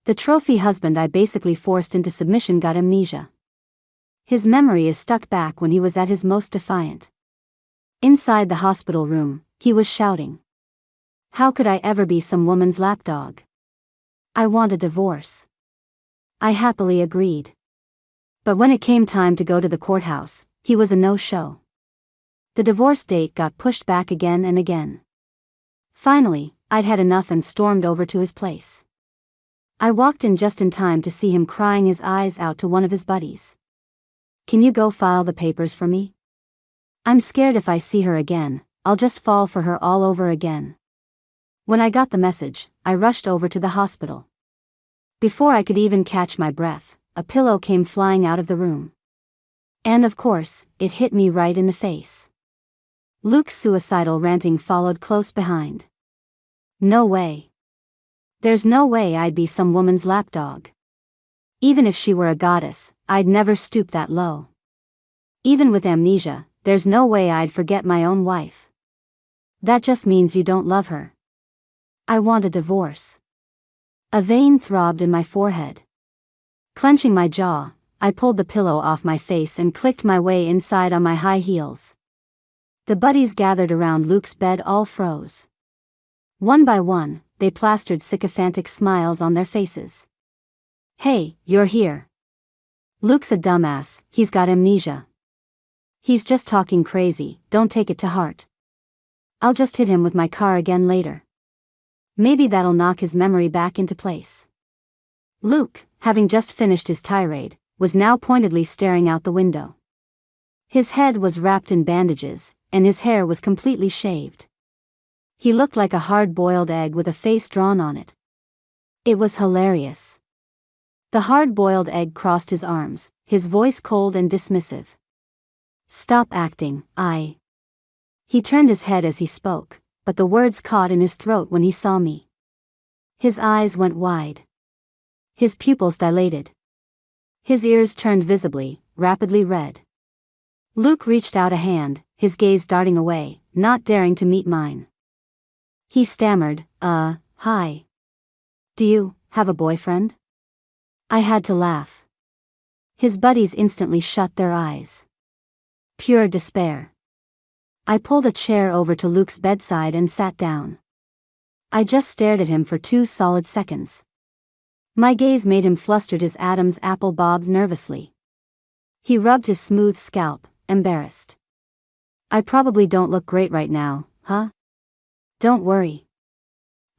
The trophy husband I basically forced into submission got amnesia. His memory is stuck back when he was at his most defiant. Inside the hospital room, he was shouting. How could I ever be some woman's lapdog? I want a divorce. I happily agreed. But when it came time to go to the courthouse, he was a no-show. The divorce date got pushed back again and again. Finally, I'd had enough and stormed over to his place. I walked in just in time to see him crying his eyes out to one of his buddies. Can you go file the papers for me? I'm scared if I see her again, I'll just fall for her all over again. When I got the message, I rushed over to the hospital. Before I could even catch my breath, a pillow came flying out of the room. And of course, it hit me right in the face. Luke's suicidal ranting followed close behind. No way. There's no way I'd be some woman's lapdog. Even if she were a goddess, I'd never stoop that low. Even with amnesia, there's no way I'd forget my own wife. That just means you don't love her. I want a divorce. A vein throbbed in my forehead. Clenching my jaw, I pulled the pillow off my face and clicked my way inside on my high heels. The buddies gathered around Luke's bed all froze. One by one, they plastered sycophantic smiles on their faces. Hey, you're here. Luke's a dumbass, he's got amnesia. He's just talking crazy, don't take it to heart. I'll just hit him with my car again later. Maybe that'll knock his memory back into place. Luke, having just finished his tirade, was now pointedly staring out the window. His head was wrapped in bandages, and his hair was completely shaved. He looked like a hard-boiled egg with a face drawn on it. It was hilarious. The hard-boiled egg crossed his arms, his voice cold and dismissive. Stop acting, He turned his head as he spoke, but the words caught in his throat when he saw me. His eyes went wide. His pupils dilated. His ears turned visibly, rapidly red. Luke reached out a hand, his gaze darting away, not daring to meet mine. He stammered, hi. Do you have a boyfriend? I had to laugh. His buddies instantly shut their eyes. Pure despair. I pulled a chair over to Luke's bedside and sat down. I just stared at him for 2 solid seconds. My gaze made him flustered as Adam's apple bobbed nervously. He rubbed his smooth scalp, embarrassed. I probably don't look great right now, huh? Don't worry.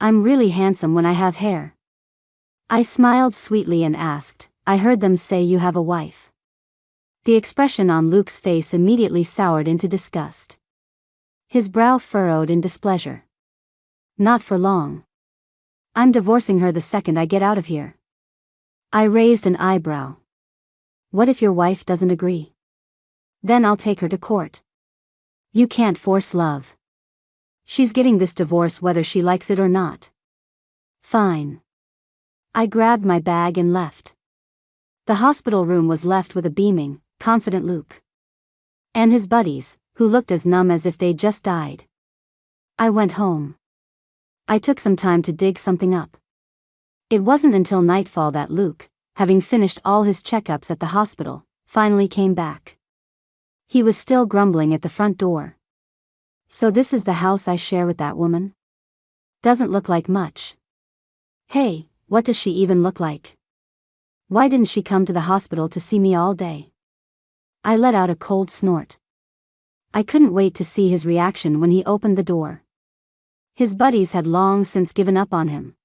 I'm really handsome when I have hair. I smiled sweetly and asked, I heard them say you have a wife. The expression on Luke's face immediately soured into disgust. His brow furrowed in displeasure. Not for long. I'm divorcing her the second I get out of here. I raised an eyebrow. What if your wife doesn't agree? Then I'll take her to court. You can't force love. She's getting this divorce whether she likes it or not. Fine. I grabbed my bag and left. The hospital room was left with a beaming, confident Luke. And his buddies, who looked as numb as if they'd just died. I went home. I took some time to dig something up. It wasn't until nightfall that Luke, having finished all his checkups at the hospital, finally came back. He was still grumbling at the front door. So this is the house I share with that woman? Doesn't look like much. Hey, what does she even look like? Why didn't she come to the hospital to see me all day? I let out a cold snort. I couldn't wait to see his reaction when he opened the door. His buddies had long since given up on him.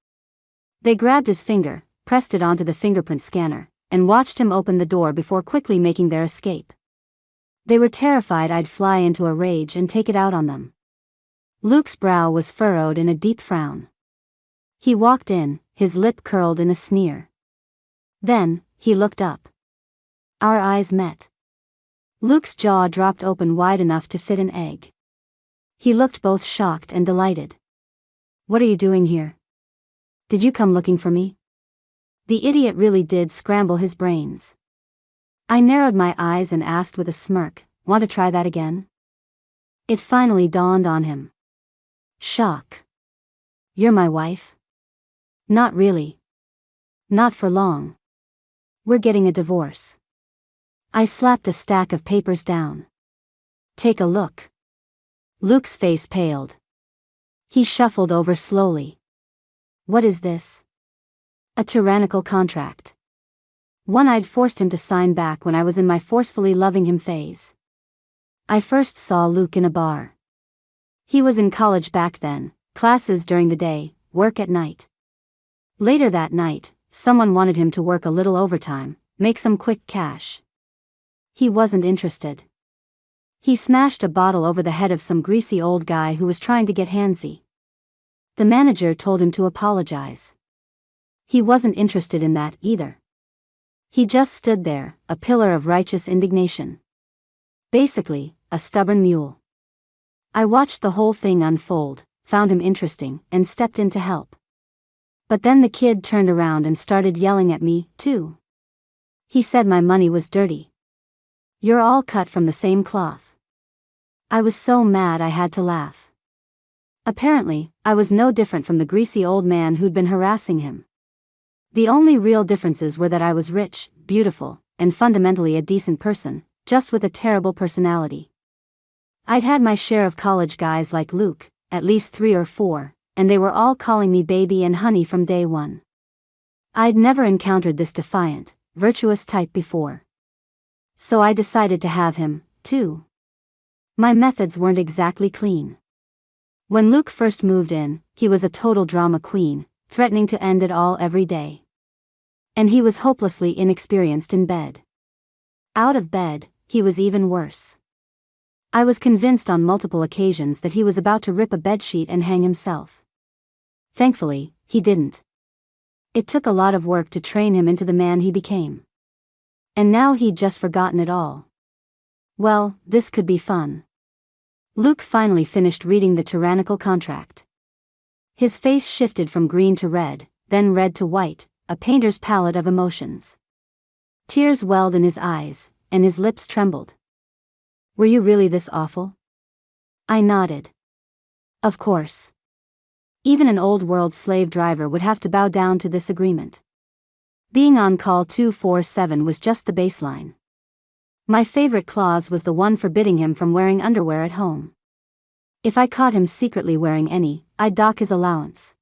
They grabbed his finger, pressed it onto the fingerprint scanner, and watched him open the door before quickly making their escape. They were terrified I'd fly into a rage and take it out on them. Luke's brow was furrowed in a deep frown. He walked in, his lip curled in a sneer. Then, he looked up. Our eyes met. Luke's jaw dropped open wide enough to fit an egg. He looked both shocked and delighted. What are you doing here? Did you come looking for me? The idiot really did scramble his brains. I narrowed my eyes and asked with a smirk, want to try that again? It finally dawned on him. Shock. You're my wife? Not really. Not for long. We're getting a divorce. I slapped a stack of papers down. Take a look. Luke's face paled. He shuffled over slowly. What is this? A tyrannical contract. One I'd forced him to sign back when I was in my forcefully loving him phase. I first saw Luke in a bar. He was in college back then, classes during the day, work at night. Later that night, someone wanted him to work a little overtime, make some quick cash. He wasn't interested. He smashed a bottle over the head of some greasy old guy who was trying to get handsy. The manager told him to apologize. He wasn't interested in that either. He just stood there, a pillar of righteous indignation. Basically, a stubborn mule. I watched the whole thing unfold, found him interesting, and stepped in to help. But then the kid turned around and started yelling at me, too. He said my money was dirty. You're all cut from the same cloth. I was so mad I had to laugh. Apparently, I was no different from the greasy old man who'd been harassing him. The only real differences were that I was rich, beautiful, and fundamentally a decent person, just with a terrible personality. I'd had my share of college guys like Luke, at least 3 or 4, and they were all calling me baby and honey from day one. I'd never encountered this defiant, virtuous type before. So I decided to have him, too. My methods weren't exactly clean. When Luke first moved in, he was a total drama queen, threatening to end it all every day. And he was hopelessly inexperienced in bed. Out of bed, he was even worse. I was convinced on multiple occasions that he was about to rip a bedsheet and hang himself. Thankfully, he didn't. It took a lot of work to train him into the man he became. And now he'd just forgotten it all. Well, this could be fun. Luke finally finished reading the tyrannical contract. His face shifted from green to red, then red to white, a painter's palette of emotions. Tears welled in his eyes, and his lips trembled. Were you really this awful? I nodded. Of course. Even an old-world slave driver would have to bow down to this agreement. Being on call 24/7 was just the baseline. My favorite clause was the one forbidding him from wearing underwear at home. If I caught him secretly wearing any, I'd dock his allowance.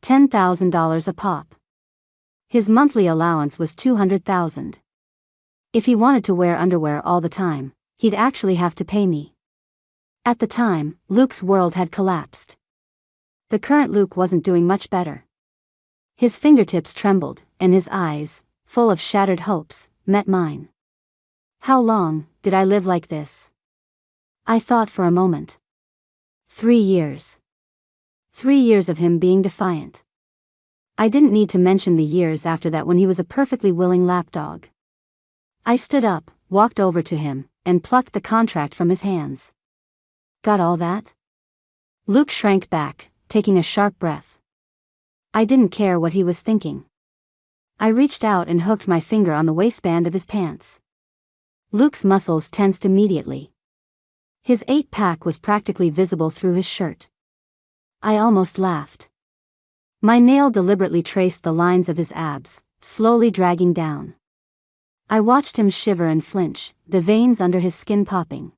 $10,000 a pop. His monthly allowance was $200,000. If he wanted to wear underwear all the time, he'd actually have to pay me. At the time, Luke's world had collapsed. The current Luke wasn't doing much better. His fingertips trembled, and his eyes, full of shattered hopes, met mine. How long did I live like this? I thought for a moment. 3 years. 3 years of him being defiant. I didn't need to mention the years after that when he was a perfectly willing lapdog. I stood up, walked over to him, and plucked the contract from his hands. Got all that? Luke shrank back, taking a sharp breath. I didn't care what he was thinking. I reached out and hooked my finger on the waistband of his pants. Luke's muscles tensed immediately. His 8-pack was practically visible through his shirt. I almost laughed. My nail deliberately traced the lines of his abs, slowly dragging down. I watched him shiver and flinch, the veins under his skin popping.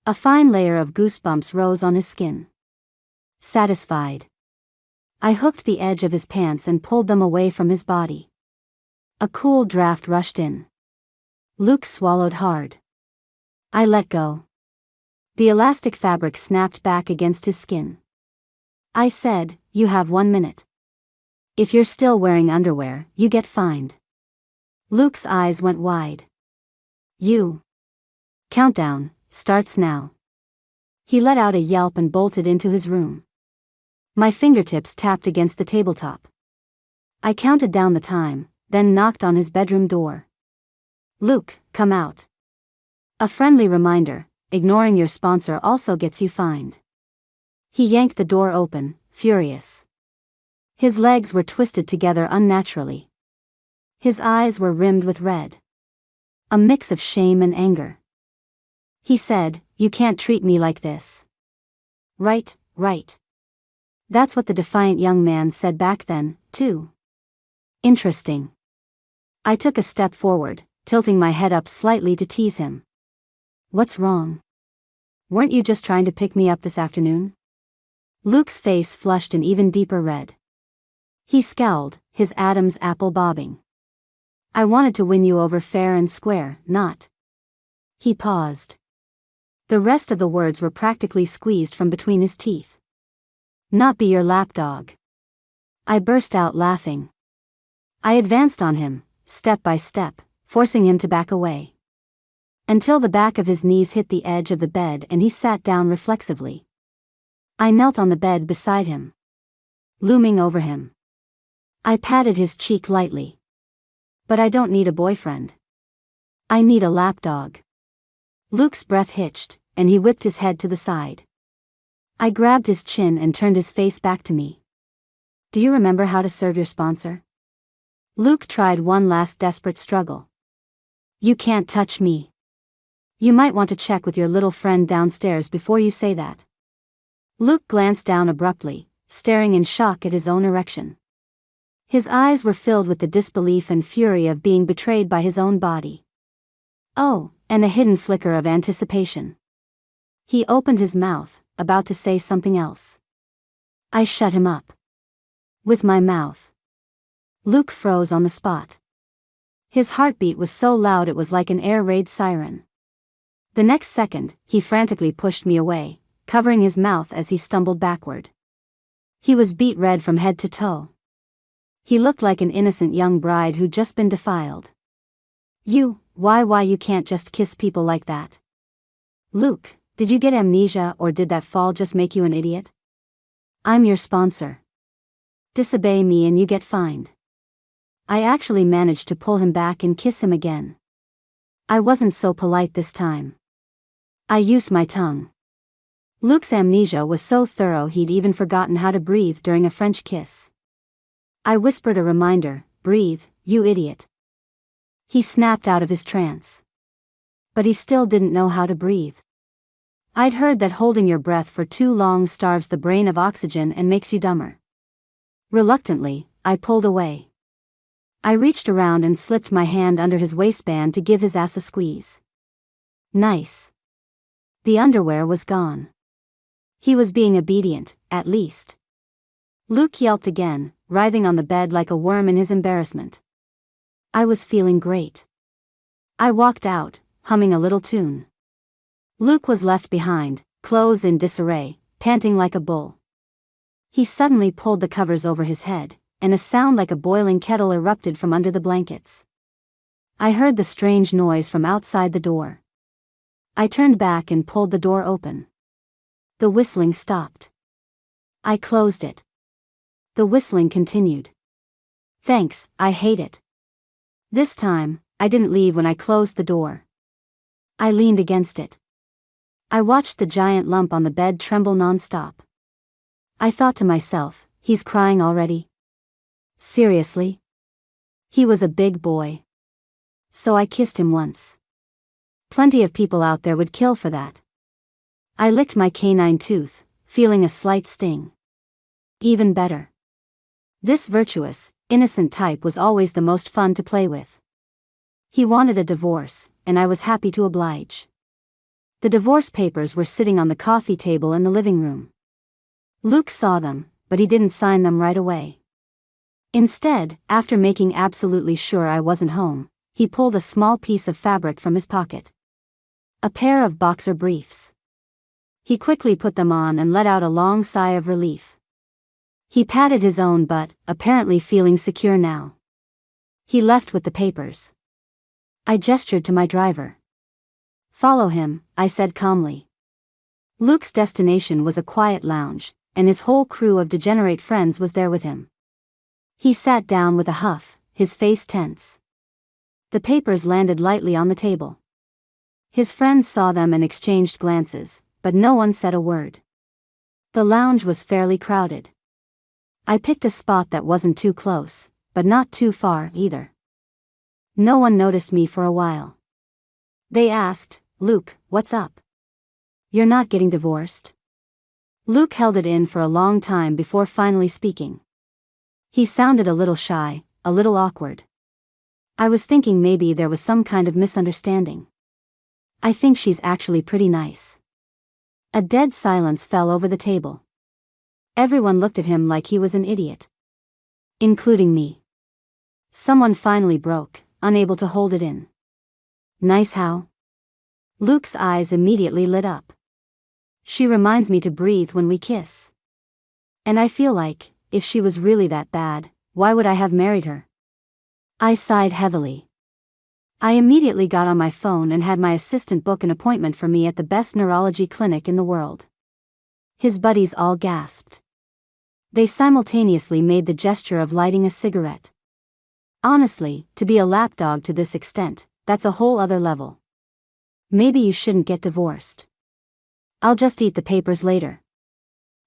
A fine layer of goosebumps rose on his skin. Satisfied. I hooked the edge of his pants and pulled them away from his body. A cool draft rushed in. Luke swallowed hard. I let go. The elastic fabric snapped back against his skin. I said, "You have 1 minute. If you're still wearing underwear, you get fined." Luke's eyes went wide. You. Countdown starts now. He let out a yelp and bolted into his room. My fingertips tapped against the tabletop. I counted down the time, then knocked on his bedroom door. Luke, come out. A friendly reminder, ignoring your sponsor also gets you fined. He yanked the door open, furious. His legs were twisted together unnaturally. His eyes were rimmed with red. A mix of shame and anger. He said, "You can't treat me like this." Right, right. That's what the defiant young man said back then, too. Interesting. I took a step forward, tilting my head up slightly to tease him. What's wrong? Weren't you just trying to pick me up this afternoon? Luke's face flushed an even deeper red. He scowled, his Adam's apple bobbing. I wanted to win you over fair and square, not. He paused. The rest of the words were practically squeezed from between his teeth. Not be your lapdog. I burst out laughing. I advanced on him, step by step, forcing him to back away. Until the back of his knees hit the edge of the bed and he sat down reflexively. I knelt on the bed beside him, looming over him. I patted his cheek lightly. But I don't need a boyfriend. I need a lapdog. Luke's breath hitched, and he whipped his head to the side. I grabbed his chin and turned his face back to me. Do you remember how to serve your sponsor? Luke tried one last desperate struggle. You can't touch me. You might want to check with your little friend downstairs before you say that. Luke glanced down abruptly, staring in shock at his own erection. His eyes were filled with the disbelief and fury of being betrayed by his own body. Oh, and a hidden flicker of anticipation. He opened his mouth, about to say something else. I shut him up. With my mouth. Luke froze on the spot. His heartbeat was so loud it was like an air raid siren. The next second, he frantically pushed me away, covering his mouth as he stumbled backward. He was beet red from head to toe. He looked like an innocent young bride who'd just been defiled. Why you can't just kiss people like that? Luke, did you get amnesia or did that fall just make you an idiot? I'm your sponsor. Disobey me and you get fined. I actually managed to pull him back and kiss him again. I wasn't so polite this time. I used my tongue. Luke's amnesia was so thorough he'd even forgotten how to breathe during a French kiss. I whispered a reminder, breathe, you idiot. He snapped out of his trance. But he still didn't know how to breathe. I'd heard that holding your breath for too long starves the brain of oxygen and makes you dumber. Reluctantly, I pulled away. I reached around and slipped my hand under his waistband to give his ass a squeeze. Nice. The underwear was gone. He was being obedient, at least. Luke yelped again, writhing on the bed like a worm in his embarrassment. I was feeling great. I walked out, humming a little tune. Luke was left behind, clothes in disarray, panting like a bull. He suddenly pulled the covers over his head, and a sound like a boiling kettle erupted from under the blankets. I heard the strange noise from outside the door. I turned back and pulled the door open. The whistling stopped. I closed it. The whistling continued. Thanks, I hate it. This time, I didn't leave when I closed the door. I leaned against it. I watched the giant lump on the bed tremble non-stop. I thought to myself, he's crying already? Seriously? He was a big boy. So I kissed him once. Plenty of people out there would kill for that. I licked my canine tooth, feeling a slight sting. Even better. This virtuous, innocent type was always the most fun to play with. He wanted a divorce, and I was happy to oblige. The divorce papers were sitting on the coffee table in the living room. Luke saw them, but he didn't sign them right away. Instead, after making absolutely sure I wasn't home, he pulled a small piece of fabric from his pocket. A pair of boxer briefs. He quickly put them on and let out a long sigh of relief. He patted his own butt, apparently feeling secure now. He left with the papers. I gestured to my driver. Follow him, I said calmly. Luke's destination was a quiet lounge, and his whole crew of degenerate friends was there with him. He sat down with a huff, his face tense. The papers landed lightly on the table. His friends saw them and exchanged glances, but no one said a word. The lounge was fairly crowded. I picked a spot that wasn't too close, but not too far either. No one noticed me for a while. They asked, Luke, what's up? You're not getting divorced? Luke held it in for a long time before finally speaking. He sounded a little shy, a little awkward. I was thinking maybe there was some kind of misunderstanding. I think she's actually pretty nice. A dead silence fell over the table. Everyone looked at him like he was an idiot. Including me. Someone finally broke, unable to hold it in. Nice how? Luke's eyes immediately lit up. She reminds me to breathe when we kiss. And I feel like, if she was really that bad, why would I have married her? I sighed heavily. I immediately got on my phone and had my assistant book an appointment for me at the best neurology clinic in the world. His buddies all gasped. They simultaneously made the gesture of lighting a cigarette. Honestly, to be a lapdog to this extent, that's a whole other level. Maybe you shouldn't get divorced. I'll just eat the papers later.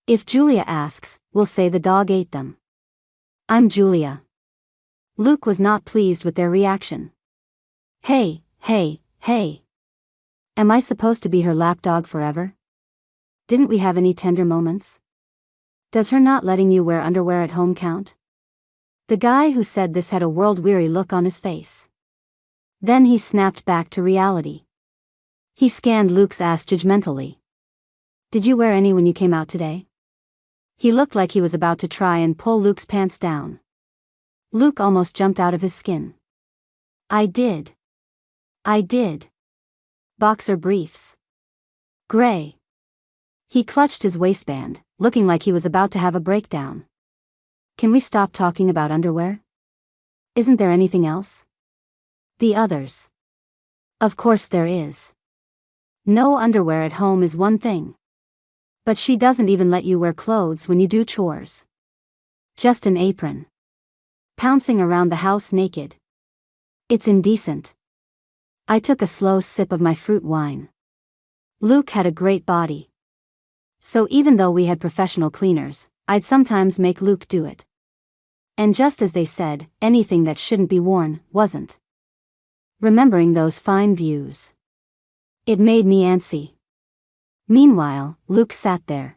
If Julia asks, we'll say the dog ate them. I'm Julia. Luke was not pleased with their reaction. Hey. Am I supposed to be her lapdog forever? Didn't we have any tender moments? Does her not letting you wear underwear at home count? The guy who said this had a world-weary look on his face. Then he snapped back to reality. He scanned Luke's ass judgmentally. Did you wear any when you came out today? He looked like he was about to try and pull Luke's pants down. Luke almost jumped out of his skin. I did. Boxer briefs. Gray. He clutched his waistband, looking like he was about to have a breakdown. Can we stop talking about underwear? Isn't there anything else? The others. Of course there is. No underwear at home is one thing. But she doesn't even let you wear clothes when you do chores. Just an apron. Pouncing around the house naked. It's indecent. I took a slow sip of my fruit wine. Luke had a great body. So even though we had professional cleaners, I'd sometimes make Luke do it. And just as they said, anything that shouldn't be worn, wasn't. Remembering those fine views. It made me antsy. Meanwhile, Luke sat there.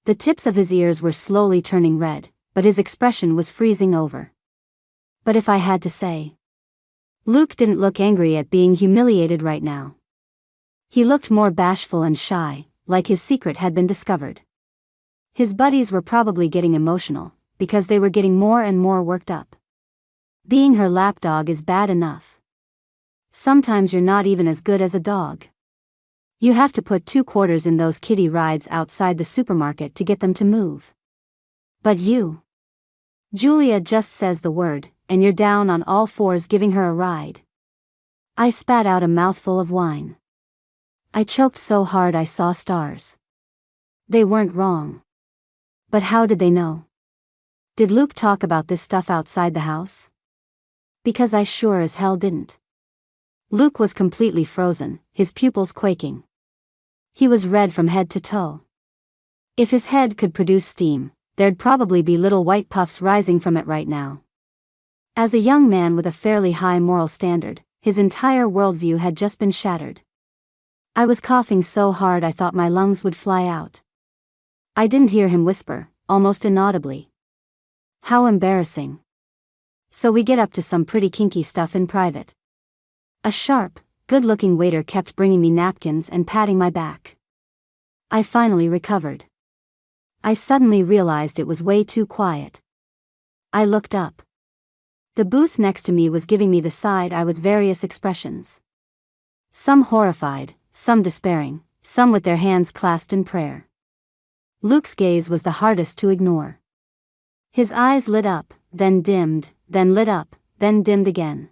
The tips of his ears were slowly turning red, but his expression was freezing over. But if I had to say, Luke didn't look angry at being humiliated right now. He looked more bashful and shy, like his secret had been discovered. His buddies were probably getting emotional, because they were getting more and more worked up. Being her lapdog is bad enough. Sometimes you're not even as good as a dog. You have to put 2 quarters in those kiddie rides outside the supermarket to get them to move. But you. Julia just says the word, and you're down on all fours giving her a ride. I spat out a mouthful of wine. I choked so hard I saw stars. They weren't wrong. But how did they know? Did Luke talk about this stuff outside the house? Because I sure as hell didn't. Luke was completely frozen, his pupils quaking. He was red from head to toe. If his head could produce steam, there'd probably be little white puffs rising from it right now. As a young man with a fairly high moral standard, his entire worldview had just been shattered. I was coughing so hard I thought my lungs would fly out. I didn't hear him whisper, almost inaudibly. How embarrassing. So we get up to some pretty kinky stuff in private. A sharp, good-looking waiter kept bringing me napkins and patting my back. I finally recovered. I suddenly realized it was way too quiet. I looked up. The booth next to me was giving me the side eye with various expressions. Some horrified, some despairing, some with their hands clasped in prayer. Luke's gaze was the hardest to ignore. His eyes lit up, then dimmed, then lit up, then dimmed again.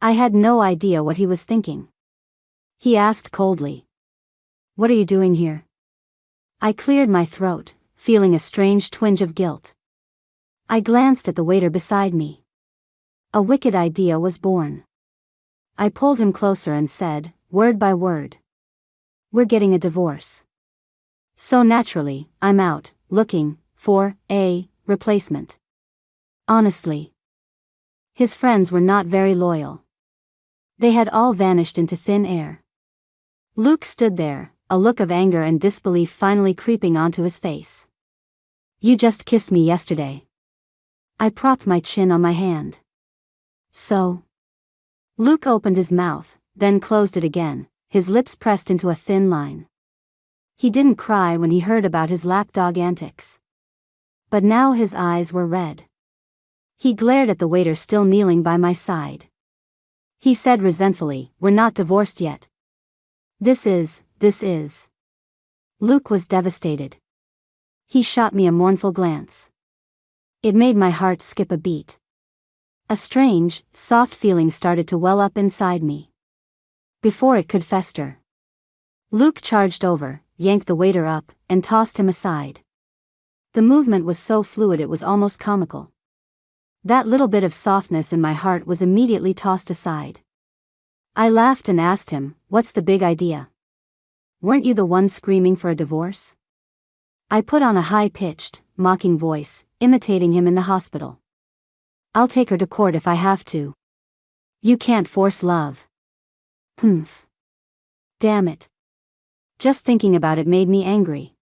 I had no idea what he was thinking. He asked coldly, "What are you doing here?" I cleared my throat, feeling a strange twinge of guilt. I glanced at the waiter beside me. A wicked idea was born. I pulled him closer and said, word by word, "We're getting a divorce. So naturally, I'm out, looking for a replacement." Honestly. His friends were not very loyal. They had all vanished into thin air. Luke stood there, a look of anger and disbelief finally creeping onto his face. "You just kissed me yesterday." I propped my chin on my hand. So? Luke opened his mouth, then closed it again, his lips pressed into a thin line. He didn't cry when he heard about his lapdog antics. But now his eyes were red. He glared at the waiter still kneeling by my side. He said resentfully, "We're not divorced yet." This is. Luke was devastated. He shot me a mournful glance. It made my heart skip a beat. A strange, soft feeling started to well up inside me. Before it could fester, Luke charged over, yanked the waiter up, and tossed him aside. The movement was so fluid it was almost comical. That little bit of softness in my heart was immediately tossed aside. I laughed and asked him, "What's the big idea? Weren't you the one screaming for a divorce?" I put on a high-pitched, mocking voice, imitating him in the hospital. "I'll take her to court if I have to." "You can't force love." "Humph. Damn it." Just thinking about it made me angry.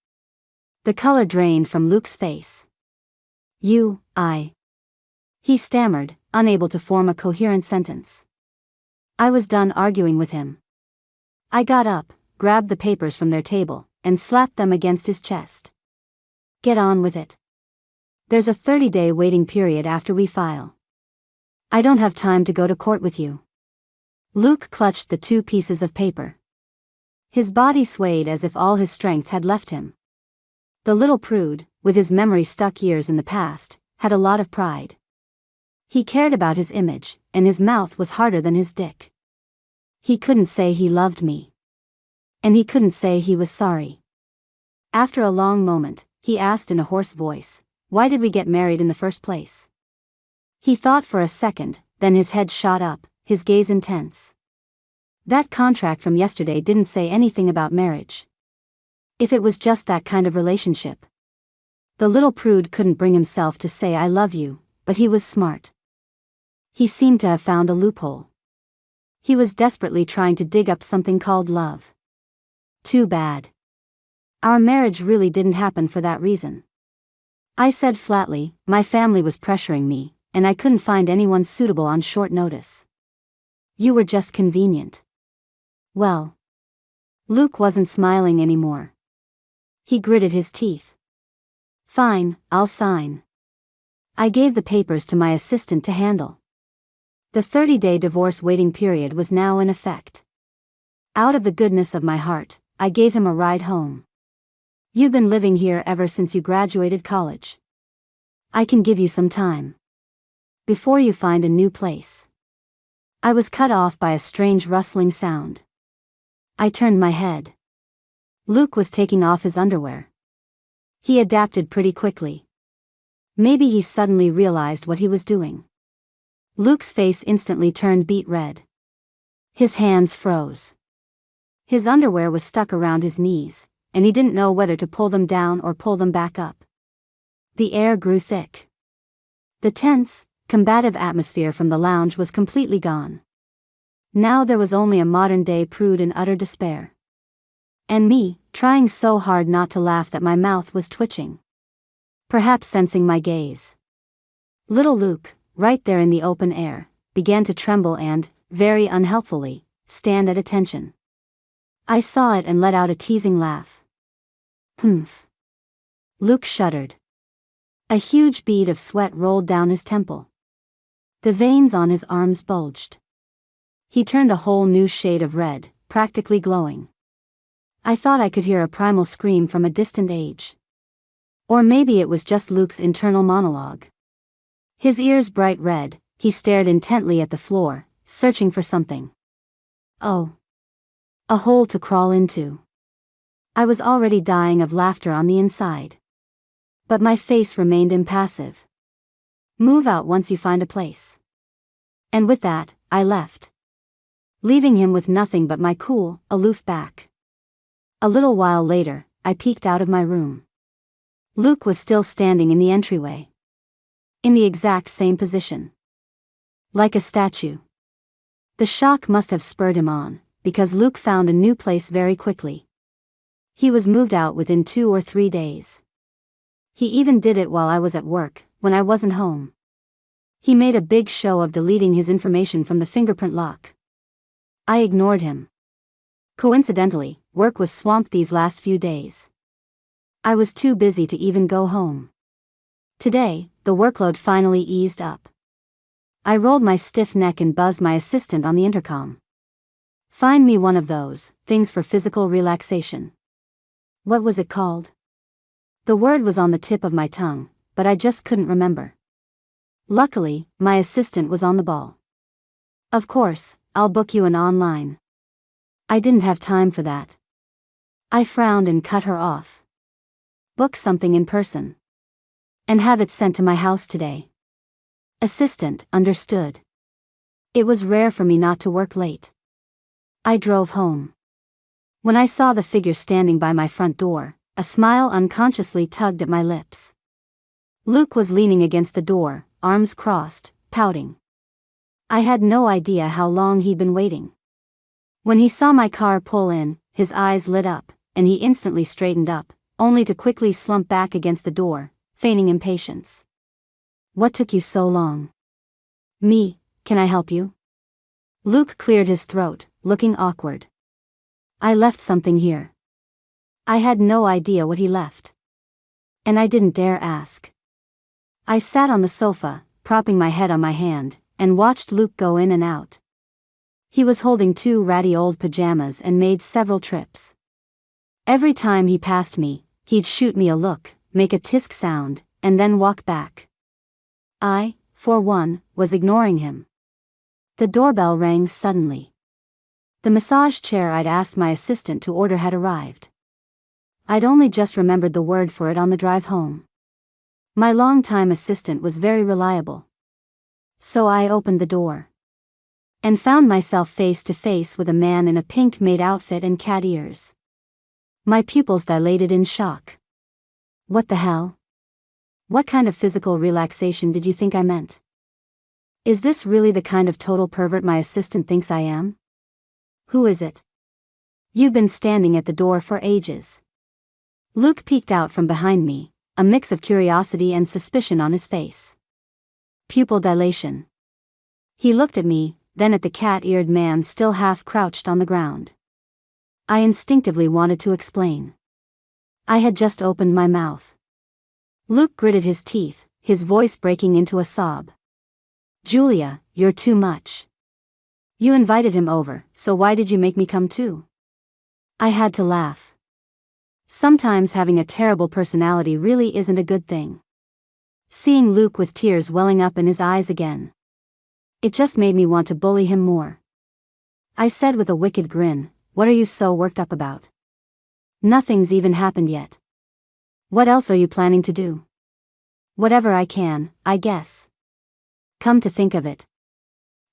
The color drained from Luke's face. He stammered, unable to form a coherent sentence. I was done arguing with him. I got up, grabbed the papers from their table, and slapped them against his chest. "Get on with it. There's a 30-day waiting period after we file. I don't have time to go to court with you." Luke clutched the 2 pieces of paper. His body swayed as if all his strength had left him. The little prude, with his memory stuck years in the past, had a lot of pride. He cared about his image, and his mouth was harder than his dick. He couldn't say he loved me. And he couldn't say he was sorry. After a long moment, he asked in a hoarse voice, "Why did we get married in the first place?" He thought for a second, then his head shot up, his gaze intense. "That contract from yesterday didn't say anything about marriage. If it was just that kind of relationship." The little prude couldn't bring himself to say "I love you," but he was smart. He seemed to have found a loophole. He was desperately trying to dig up something called love. Too bad. Our marriage really didn't happen for that reason. I said flatly, my family was pressuring me, and I couldn't find anyone suitable on short notice. You were just convenient. Well. Luke wasn't smiling anymore. He gritted his teeth. Fine, I'll sign. I gave the papers to my assistant to handle. The 30-day divorce waiting period was now in effect. Out of the goodness of my heart, I gave him a ride home. You've been living here ever since you graduated college. I can give you some time. Before you find a new place. I was cut off by a strange rustling sound. I turned my head. Luke was taking off his underwear. He adapted pretty quickly. Maybe he suddenly realized what he was doing. Luke's face instantly turned beet red. His hands froze. His underwear was stuck around his knees, and he didn't know whether to pull them down or pull them back up. The air grew thick. The tense, combative atmosphere from the lounge was completely gone. Now there was only a modern-day prude in utter despair. And me, trying so hard not to laugh that my mouth was twitching. Perhaps sensing my gaze. Little Luke, right there in the open air, began to tremble and, very unhelpfully, stand at attention. I saw it and let out a teasing laugh. Humph. Luke shuddered. A huge bead of sweat rolled down his temple. The veins on his arms bulged. He turned a whole new shade of red, practically glowing. I thought I could hear a primal scream from a distant age. Or maybe it was just Luke's internal monologue. His ears bright red, he stared intently at the floor, searching for something. Oh. A hole to crawl into. I was already dying of laughter on the inside. But my face remained impassive. Move out once you find a place. And with that, I left. Leaving him with nothing but my cool, aloof back. A little while later, I peeked out of my room. Luke was still standing in the entryway. In the exact same position. Like a statue. The shock must have spurred him on, because Luke found a new place very quickly. He was moved out within 2 or 3 days. He even did it while I was at work, when I wasn't home. He made a big show of deleting his information from the fingerprint lock. I ignored him. Coincidentally, work was swamped these last few days. I was too busy to even go home. Today, the workload finally eased up. I rolled my stiff neck and buzzed my assistant on the intercom. Find me one of those things for physical relaxation. What was it called? The word was on the tip of my tongue, but I just couldn't remember. Luckily, my assistant was on the ball. Of course, I'll book you an online. I didn't have time for that. I frowned and cut her off. Book something in person. And have it sent to my house today. Assistant understood. It was rare for me not to work late. I drove home. When I saw the figure standing by my front door, a smile unconsciously tugged at my lips. Luke was leaning against the door, arms crossed, pouting. I had no idea how long he'd been waiting. When he saw my car pull in, his eyes lit up, and he instantly straightened up, only to quickly slump back against the door, feigning impatience. What took you so long? Me, can I help you? Luke cleared his throat, looking awkward. I left something here. I had no idea what he left. And I didn't dare ask. I sat on the sofa, propping my head on my hand, and watched Luke go in and out. He was holding 2 ratty old pajamas and made several trips. Every time he passed me, he'd shoot me a look, make a tisk sound, and then walk back. I, for one, was ignoring him. The doorbell rang suddenly. The massage chair I'd asked my assistant to order had arrived. I'd only just remembered the word for it on the drive home. My longtime assistant was very reliable. So I opened the door. And found myself face to face with a man in a pink maid outfit and cat ears. My pupils dilated in shock. What the hell? What kind of physical relaxation did you think I meant? Is this really the kind of total pervert my assistant thinks I am? Who is it? You've been standing at the door for ages. Luke peeked out from behind me, a mix of curiosity and suspicion on his face. Pupil dilation. He looked at me, then at the cat-eared man still half crouched on the ground. I instinctively wanted to explain. I had just opened my mouth. Luke gritted his teeth, his voice breaking into a sob. Julia, you're too much. You invited him over, so why did you make me come too? I had to laugh. Sometimes having a terrible personality really isn't a good thing. Seeing Luke with tears welling up in his eyes again. It just made me want to bully him more. I said with a wicked grin, what are you so worked up about? Nothing's even happened yet. What else are you planning to do? Whatever I can, I guess. Come to think of it.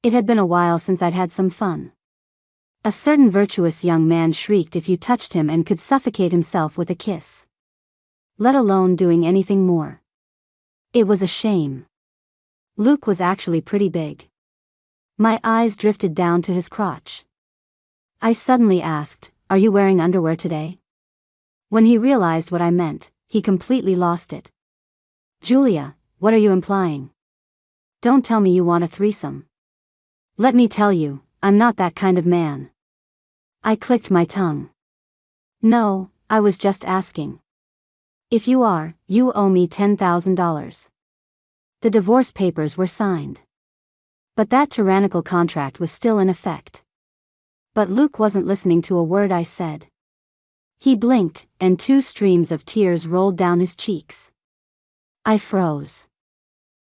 It had been a while since I'd had some fun. A certain virtuous young man shrieked if you touched him and could suffocate himself with a kiss. Let alone doing anything more. It was a shame. Luke was actually pretty big. My eyes drifted down to his crotch. I suddenly asked, are you wearing underwear today? When he realized what I meant, he completely lost it. Julia, what are you implying? Don't tell me you want a threesome. Let me tell you, I'm not that kind of man. I clicked my tongue. No, I was just asking. If you are, you owe me $10,000. The divorce papers were signed. But that tyrannical contract was still in effect. But Luke wasn't listening to a word I said. He blinked, and 2 streams of tears rolled down his cheeks. I froze.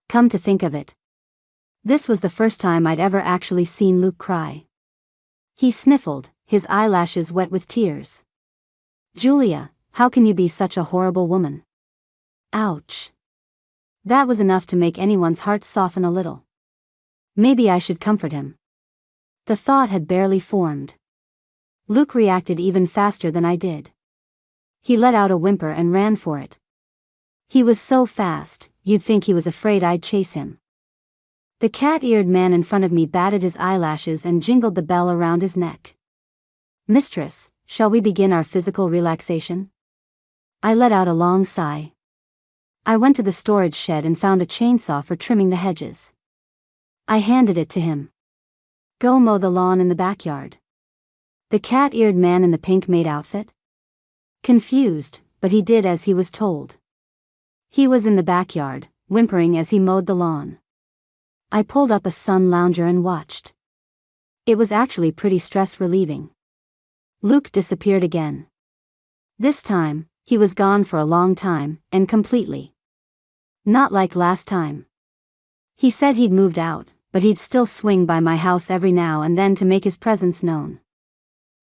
Come to think of it. This was the first time I'd ever actually seen Luke cry. He sniffled, his eyelashes wet with tears. Julia, how can you be such a horrible woman? Ouch. That was enough to make anyone's heart soften a little. Maybe I should comfort him. The thought had barely formed. Luke reacted even faster than I did. He let out a whimper and ran for it. He was so fast, you'd think he was afraid I'd chase him. The cat-eared man in front of me batted his eyelashes and jingled the bell around his neck. Mistress, shall we begin our physical relaxation? I let out a long sigh. I went to the storage shed and found a chainsaw for trimming the hedges. I handed it to him. Go mow the lawn in the backyard. The cat-eared man in the pink maid outfit? Confused, but he did as he was told. He was in the backyard, whimpering as he mowed the lawn. I pulled up a sun lounger and watched. It was actually pretty stress-relieving. Luke disappeared again. This time, he was gone for a long time, and completely. Not like last time. He said he'd moved out, but he'd still swing by my house every now and then to make his presence known.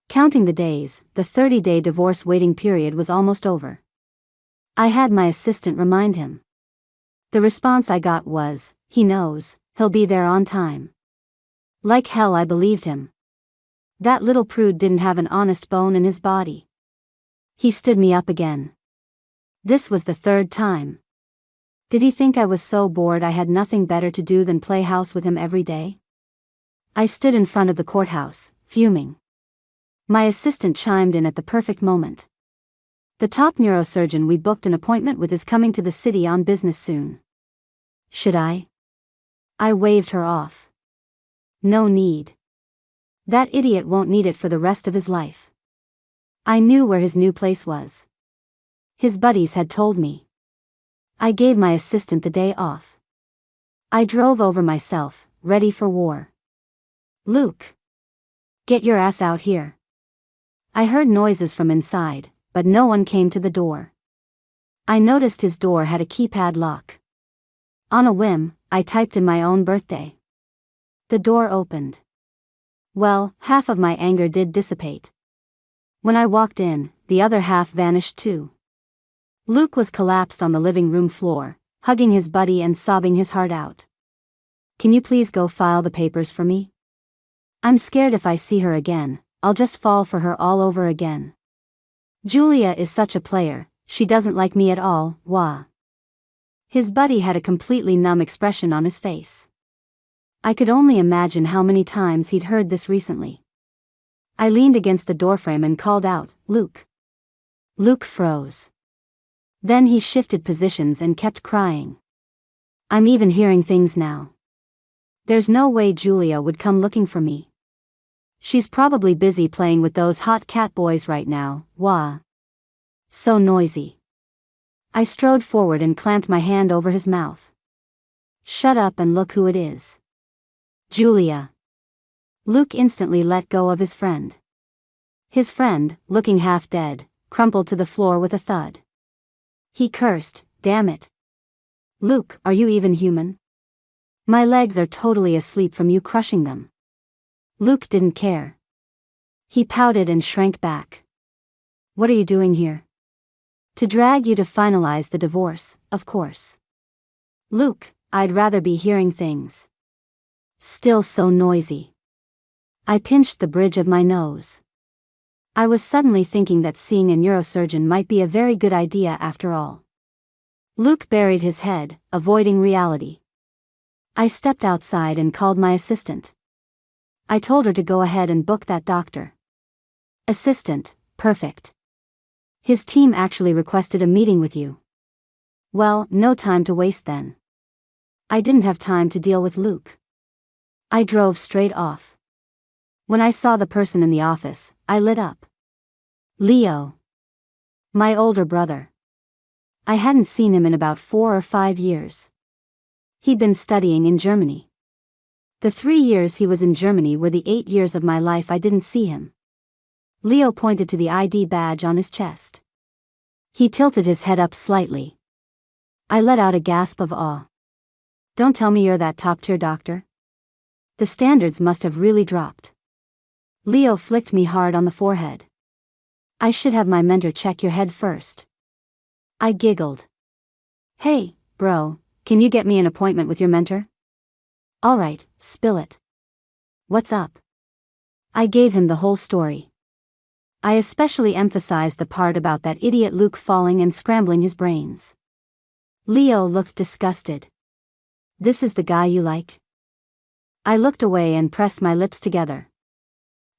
Counting the days, the 30-day divorce waiting period was almost over. I had my assistant remind him. The response I got was, he knows, he'll be there on time. Like hell I believed him. That little prude didn't have an honest bone in his body. He stood me up again. This was the third time. Did he think I was so bored I had nothing better to do than play house with him every day? I stood in front of the courthouse, fuming. My assistant chimed in at the perfect moment. The top neurosurgeon we booked an appointment with is coming to the city on business soon. Should I? I waved her off. No need. That idiot won't need it for the rest of his life. I knew where his new place was. His buddies had told me. I gave my assistant the day off. I drove over myself, ready for war. Luke! Get your ass out here. I heard noises from inside, but no one came to the door. I noticed his door had a keypad lock. On a whim, I typed in my own birthday. The door opened. Well, half of my anger did dissipate. When I walked in, the other half vanished too. Luke was collapsed on the living room floor, hugging his buddy and sobbing his heart out. Can you please go file the papers for me? I'm scared if I see her again, I'll just fall for her all over again. Julia is such a player, she doesn't like me at all, wah. His buddy had a completely numb expression on his face. I could only imagine how many times he'd heard this recently. I leaned against the doorframe and called out, Luke. Luke froze. Then he shifted positions and kept crying. I'm even hearing things now. There's no way Julia would come looking for me. She's probably busy playing with those hot cat boys right now, wah. So noisy. I strode forward and clamped my hand over his mouth. Shut up and look who it is. Julia. Luke instantly let go of his friend. His friend, looking half dead, crumpled to the floor with a thud. He cursed, damn it. Luke, are you even human? My legs are totally asleep from you crushing them. Luke didn't care. He pouted and shrank back. What are you doing here? To drag you to finalize the divorce, of course. Luke, I'd rather be hearing things. Still so noisy. I pinched the bridge of my nose. I was suddenly thinking that seeing a neurosurgeon might be a very good idea after all. Luke buried his head, avoiding reality. I stepped outside and called my assistant. I told her to go ahead and book that doctor. Assistant, perfect. His team actually requested a meeting with you. Well, no time to waste then. I didn't have time to deal with Luke. I drove straight off. When I saw the person in the office, I lit up. Leo. My older brother. I hadn't seen him in about 4 or 5 years. He'd been studying in Germany. The 3 years he was in Germany were the 8 years of my life I didn't see him. Leo pointed to the ID badge on his chest. He tilted his head up slightly. I let out a gasp of awe. Don't tell me you're that top-tier doctor. The standards must have really dropped. Leo flicked me hard on the forehead. I should have my mentor check your head first. I giggled. Hey, bro, can you get me an appointment with your mentor? Alright, spill it. What's up? I gave him the whole story. I especially emphasized the part about that idiot Luke falling and scrambling his brains. Leo looked disgusted. This is the guy you like? I looked away and pressed my lips together.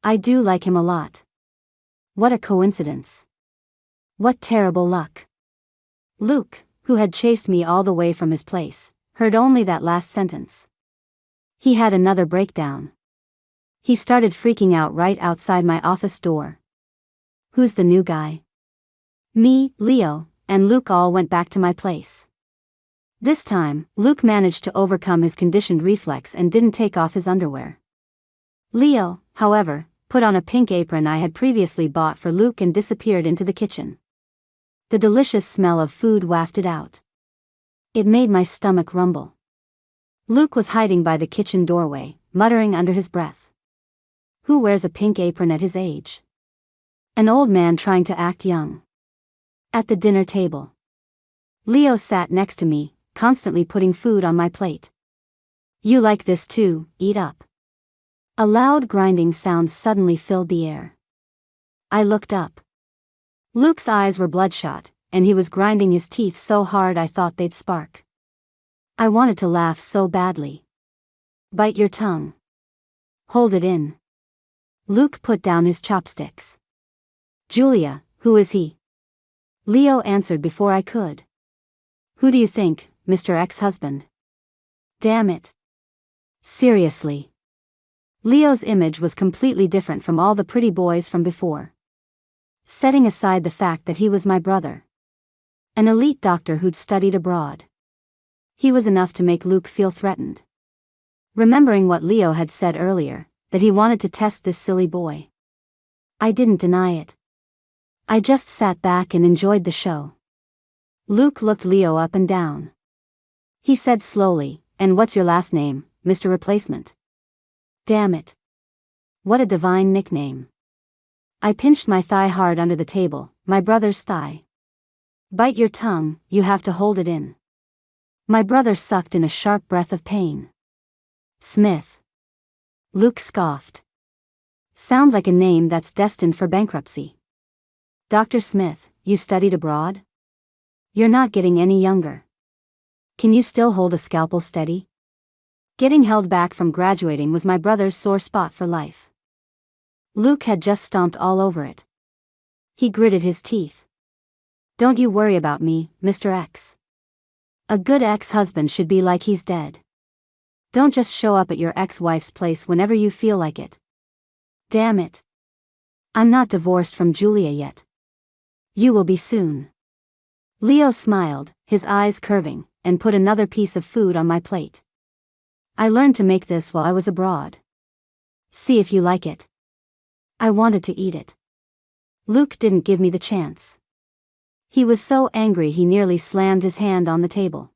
I do like him a lot. What a coincidence. What terrible luck. Luke, who had chased me all the way from his place, heard only that last sentence. He had another breakdown. He started freaking out right outside my office door. Who's the new guy? Me, Leo, and Luke all went back to my place. This time, Luke managed to overcome his conditioned reflex and didn't take off his underwear. Leo, however, put on a pink apron I had previously bought for Luke and disappeared into the kitchen. The delicious smell of food wafted out. It made my stomach rumble. Luke was hiding by the kitchen doorway, muttering under his breath. Who wears a pink apron at his age? An old man trying to act young. At the dinner table, Leo sat next to me, constantly putting food on my plate. You like this too, eat up. A loud grinding sound suddenly filled the air. I looked up. Luke's eyes were bloodshot, and he was grinding his teeth so hard I thought they'd spark. I wanted to laugh so badly. Bite your tongue. Hold it in. Luke put down his chopsticks. Julia, who is he? Leo answered before I could. Who do you think, Mr. Ex-husband? Damn it. Seriously. Leo's image was completely different from all the pretty boys from before. Setting aside the fact that he was my brother. An elite doctor who'd studied abroad. He was enough to make Luke feel threatened. Remembering what Leo had said earlier, that he wanted to test this silly boy. I didn't deny it. I just sat back and enjoyed the show. Luke looked Leo up and down. He said slowly, and what's your last name, Mr. Replacement? Damn it. What a divine nickname. I pinched my thigh hard under the table, my brother's thigh. Bite your tongue, you have to hold it in. My brother sucked in a sharp breath of pain. Smith. Luke scoffed. Sounds like a name that's destined for bankruptcy. Dr. Smith, you studied abroad? You're not getting any younger. Can you still hold a scalpel steady? Getting held back from graduating was my brother's sore spot for life. Luke had just stomped all over it. He gritted his teeth. Don't you worry about me, Mr. X. A good ex-husband should be like he's dead. Don't just show up at your ex-wife's place whenever you feel like it. Damn it. I'm not divorced from Julia yet. You will be soon. Leo smiled, his eyes curving, and put another piece of food on my plate. I learned to make this while I was abroad. See if you like it. I wanted to eat it. Luke didn't give me the chance. He was so angry he nearly slammed his hand on the table.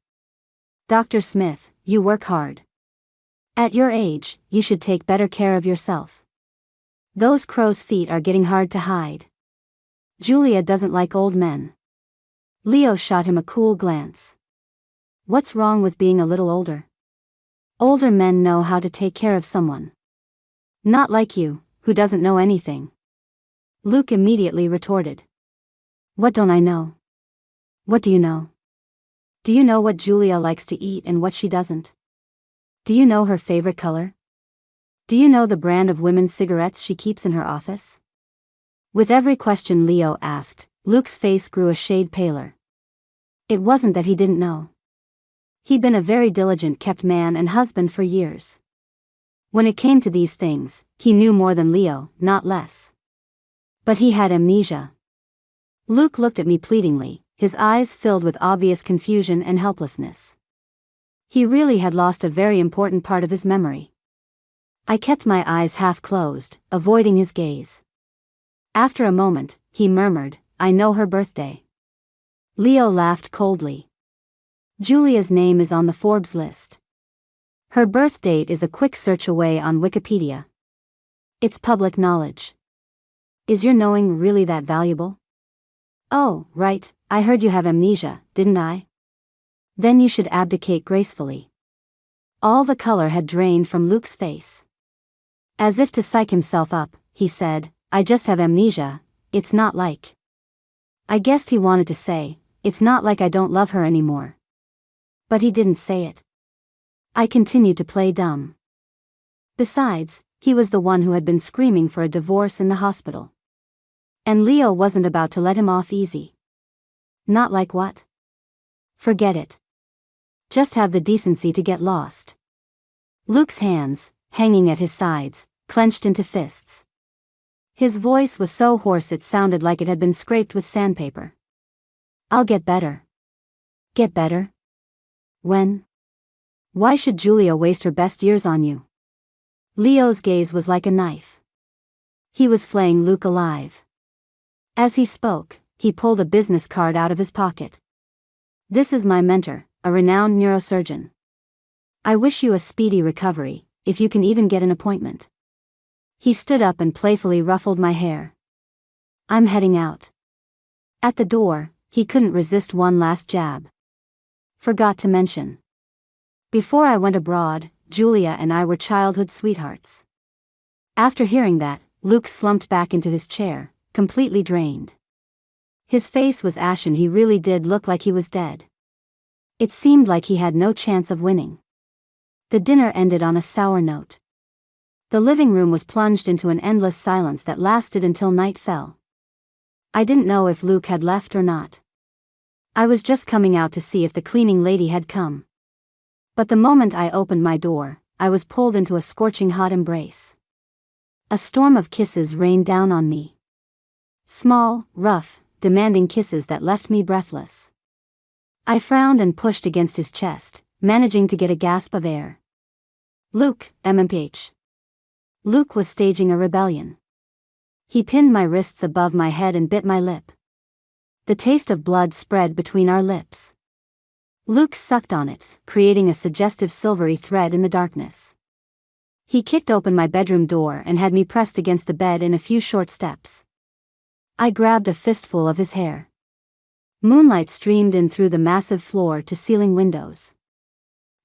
Dr. Smith, you work hard. At your age, you should take better care of yourself. Those crow's feet are getting hard to hide. Julia doesn't like old men. Leo shot him a cool glance. What's wrong with being a little older? Older men know how to take care of someone. Not like you, who doesn't know anything. Luke immediately retorted. What don't I know? What do you know? Do you know what Julia likes to eat and what she doesn't? Do you know her favorite color? Do you know the brand of women's cigarettes she keeps in her office? With every question Leo asked, Luke's face grew a shade paler. It wasn't that he didn't know. He'd been a very diligent kept man and husband for years. When it came to these things, he knew more than Leo, not less. But he had amnesia. Luke looked at me pleadingly, his eyes filled with obvious confusion and helplessness. He really had lost a very important part of his memory. I kept my eyes half closed, avoiding his gaze. After a moment, he murmured, I know her birthday. Leo laughed coldly. Julia's name is on the Forbes list. Her birth date is a quick search away on Wikipedia. It's public knowledge. Is your knowing really that valuable? Oh, right, I heard you have amnesia, didn't I? Then you should abdicate gracefully. All the color had drained from Luke's face. As if to psych himself up, he said, I just have amnesia, it's not like. I guessed he wanted to say, it's not like I don't love her anymore. But he didn't say it. I continued to play dumb. Besides, he was the one who had been screaming for a divorce in the hospital. And Leo wasn't about to let him off easy. Not like what? Forget it. Just have the decency to get lost. Luke's hands, hanging at his sides, clenched into fists. His voice was so hoarse it sounded like it had been scraped with sandpaper. I'll get better. Get better? When? Why should Julia waste her best years on you? Leo's gaze was like a knife. He was flaying Luke alive. As he spoke, he pulled a business card out of his pocket. This is my mentor, a renowned neurosurgeon. I wish you a speedy recovery, if you can even get an appointment. He stood up and playfully ruffled my hair. I'm heading out. At the door, he couldn't resist one last jab. Forgot to mention. Before I went abroad, Julia and I were childhood sweethearts. After hearing that, Luke slumped back into his chair, completely drained. His face was ashen. He really did look like he was dead. It seemed like he had no chance of winning. The dinner ended on a sour note. The living room was plunged into an endless silence that lasted until night fell. I didn't know if Luke had left or not. I was just coming out to see if the cleaning lady had come. But the moment I opened my door, I was pulled into a scorching hot embrace. A storm of kisses rained down on me. Small, rough, demanding kisses that left me breathless. I frowned and pushed against his chest, managing to get a gasp of air. Luke, MMPH. Luke was staging a rebellion. He pinned my wrists above my head and bit my lip. The taste of blood spread between our lips. Luke sucked on it, creating a suggestive silvery thread in the darkness. He kicked open my bedroom door and had me pressed against the bed in a few short steps. I grabbed a fistful of his hair. Moonlight streamed in through the massive floor-to-ceiling windows.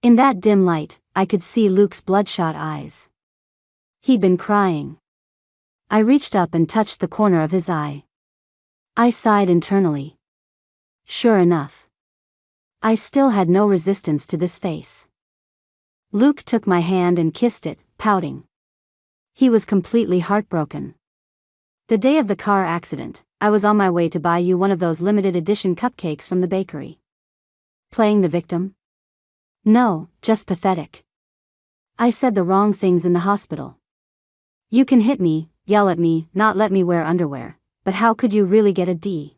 In that dim light, I could see Luke's bloodshot eyes. He'd been crying. I reached up and touched the corner of his eye. I sighed internally. Sure enough. I still had no resistance to this face. Luke took my hand and kissed it, pouting. He was completely heartbroken. The day of the car accident, I was on my way to buy you one of those limited edition cupcakes from the bakery. Playing the victim? No, just pathetic. I said the wrong things in the hospital. You can hit me, yell at me, not let me wear underwear, but how could you really get a D?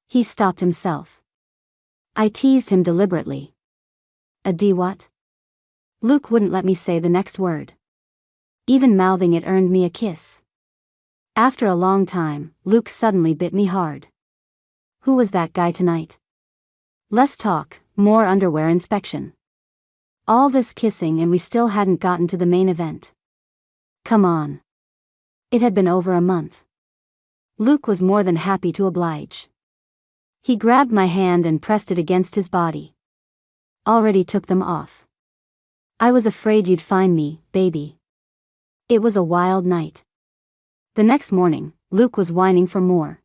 He stopped himself. I teased him deliberately. A D what? Luke wouldn't let me say the next word. Even mouthing it earned me a kiss. After a long time, Luke suddenly bit me hard. Who was that guy tonight? Less talk, more underwear inspection. All this kissing and we still hadn't gotten to the main event. Come on. It had been over a month. Luke was more than happy to oblige. He grabbed my hand and pressed it against his body. Already took them off. I was afraid you'd find me, baby. It was a wild night. The next morning, Luke was whining for more.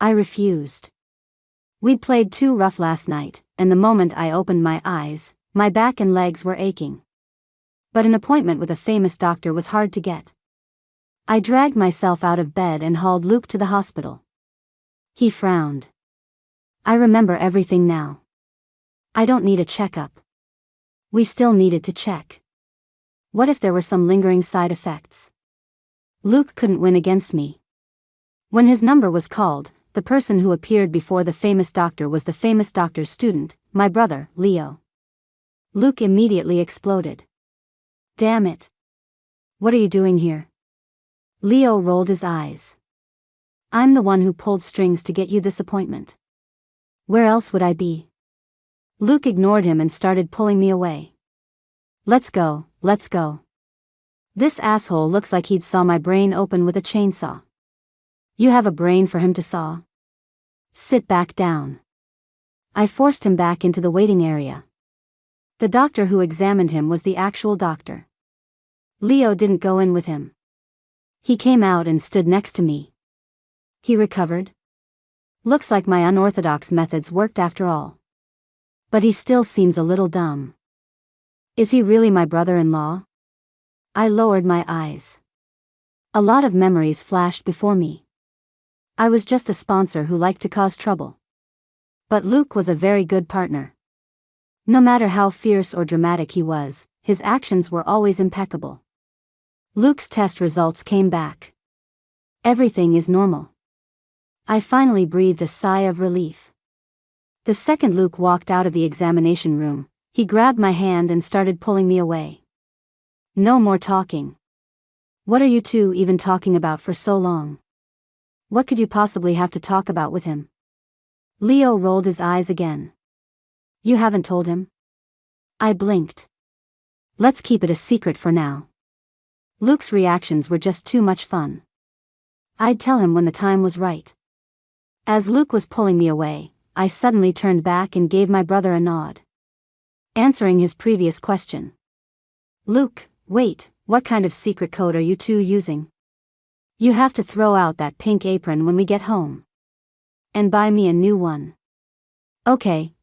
I refused. We'd played too rough last night, and the moment I opened my eyes, my back and legs were aching. But an appointment with a famous doctor was hard to get. I dragged myself out of bed and hauled Luke to the hospital. He frowned. I remember everything now. I don't need a checkup. We still needed to check. What if there were some lingering side effects? Luke couldn't win against me. When his number was called, the person who appeared before the famous doctor was the famous doctor's student, my brother, Leo. Luke immediately exploded. Damn it. What are you doing here? Leo rolled his eyes. I'm the one who pulled strings to get you this appointment. Where else would I be? Luke ignored him and started pulling me away. Let's go, let's go. This asshole looks like he'd saw my brain open with a chainsaw. You have a brain for him to saw? Sit back down. I forced him back into the waiting area. The doctor who examined him was the actual doctor. Leo didn't go in with him. He came out and stood next to me. He recovered? Looks like my unorthodox methods worked after all. But he still seems a little dumb. Is he really my brother-in-law? I lowered my eyes. A lot of memories flashed before me. I was just a sponsor who liked to cause trouble. But Luke was a very good partner. No matter how fierce or dramatic he was, his actions were always impeccable. Luke's test results came back. Everything is normal. I finally breathed a sigh of relief. The second Luke walked out of the examination room, he grabbed my hand and started pulling me away. No more talking. What are you two even talking about for so long? What could you possibly have to talk about with him? Leo rolled his eyes again. You haven't told him? I blinked. Let's keep it a secret for now. Luke's reactions were just too much fun. I'd tell him when the time was right. As Luke was pulling me away, I suddenly turned back and gave my brother a nod. Answering his previous question. Luke, wait, what kind of secret code are you two using? You have to throw out that pink apron when we get home. And buy me a new one. Okay,